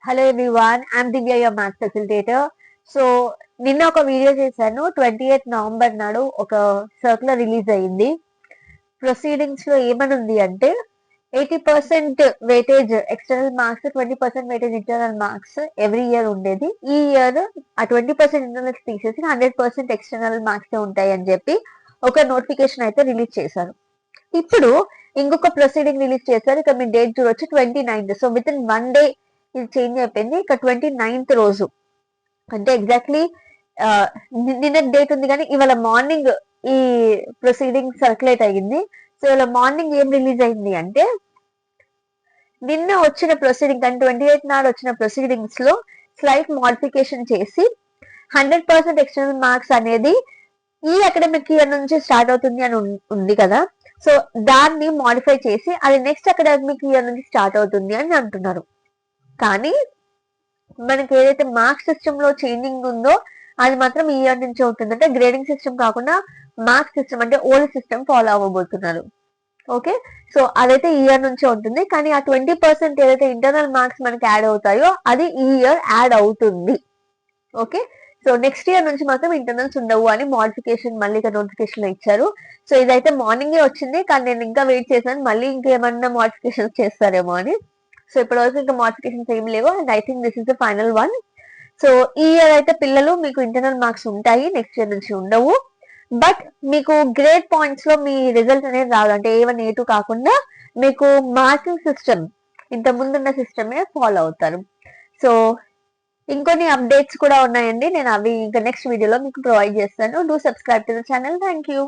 Hello everyone, I'm Divya, your maths facilitator. So నిన్న ఒక video చేశాను. 28 నవంబర్ నాడు ఒక సర్క్యులర్ రిలీజ్ అయ్యింది. ప్రొసీడింగ్స్ లో ఏమని ఉంది అంటే 80% weightage external marks, 20% weightage internal marks every year ఉండేది. ఈ ఇయర్ ఆ 20% ఇంటర్నల్స్ తీసేసి 100% ఎక్స్టర్నల్ మార్క్స్ ఉంటాయి అని చెప్పి ఒక నోటిఫికేషన్ అయితే రిలీజ్ చేశారు. ఇప్పుడు ఇంకొక ప్రొసీడింగ్ రిలీజ్ చేశారు. ఇక మీ డేట్ చూడొచ్చు, 29th. So with in 1 day ఇది చేంజ్ అయిపోయింది. ఇక 29th రోజు అంటే ఎగ్జాక్ట్లీ నిన్న డేట్ ఉంది కానీ ఇవాళ మార్నింగ్ ఈ ప్రొసీడింగ్ సర్క్యులేట్ అయ్యింది. సో ఇవాళ మార్నింగ్ ఏం రిలీజ్ అయింది అంటే, నిన్న వచ్చిన ప్రొసీడింగ్ అంటే 28 నాడు వచ్చిన ప్రొసీడింగ్స్ లో స్లైట్ మోడిఫికేషన్ చేసి 100% ఎక్స్టర్నల్ మార్క్స్ అనేది ఈ అకాడమిక్ ఇయర్ నుంచి స్టార్ట్ అవుతుంది అని ఉంది కదా. సో దాన్ని మోడిఫై చేసి అది నెక్స్ట్ అకాడమిక్ ఇయర్ నుంచి స్టార్ట్ అవుతుంది అని అంటున్నారు. కానీ మనకి ఏదైతే మార్క్స్ సిస్టమ్ లో చేంజింగ్ ఉందో అది మాత్రం ఈ ఇయర్ నుంచి ఉంటుంది. అంటే గ్రేడింగ్ సిస్టమ్ కాకుండా మార్క్స్ సిస్టమ్ అంటే ఓల్డ్ సిస్టమ్ ఫాలో అవ్వబోతున్నారు. ఓకే, సో అదైతే ఈ ఇయర్ నుంచే ఉంటుంది. కానీ ఆ 20% ఏదైతే ఇంటర్నల్ మార్క్స్ మనకి యాడ్ అవుతాయో అది ఈ ఇయర్ యాడ్ అవుతుంది. ఓకే, సో నెక్స్ట్ ఇయర్ నుంచి మాత్రం ఇంటర్నల్స్ ఉండవు అని మోడిఫికేషన్ మళ్ళీ నోటిఫికేషన్ లో ఇచ్చారు. సో ఇదైతే మార్నింగే వచ్చింది, కానీ నేను ఇంకా వెయిట్ చేశాను మళ్ళీ ఇంకేమన్నా మోడిఫికేషన్ చేస్తారేమో అని. సో ఇప్పటివరకు ఇంకా మోడిఫికేషన్స్ ఏమి లేవు, and I think this is the final one. So ఈ ఇయర్ అయితే పిల్లలు మీకు ఇంటర్నల్ మార్క్స్ ఉంటాయి, నెక్స్ట్ ఇయర్ నుంచి ఉండవు. బట్ మీకు గ్రేడ్ పాయింట్స్ లో మీ రిజల్ట్ అనేది రాదు. అంటే A1 A2 కాకుండా మీకు మార్కింగ్ సిస్టమ్ ఇంత ముందున్న సిస్టమే ఫాలో అవుతారు. సో ఇంకొన్ని అప్డేట్స్ కూడా ఉన్నాయండి, నేను అవి ఇంకా నెక్స్ట్ వీడియోలో మీకు ప్రొవైడ్ చేస్తాను. Do subscribe to the channel. Thank you.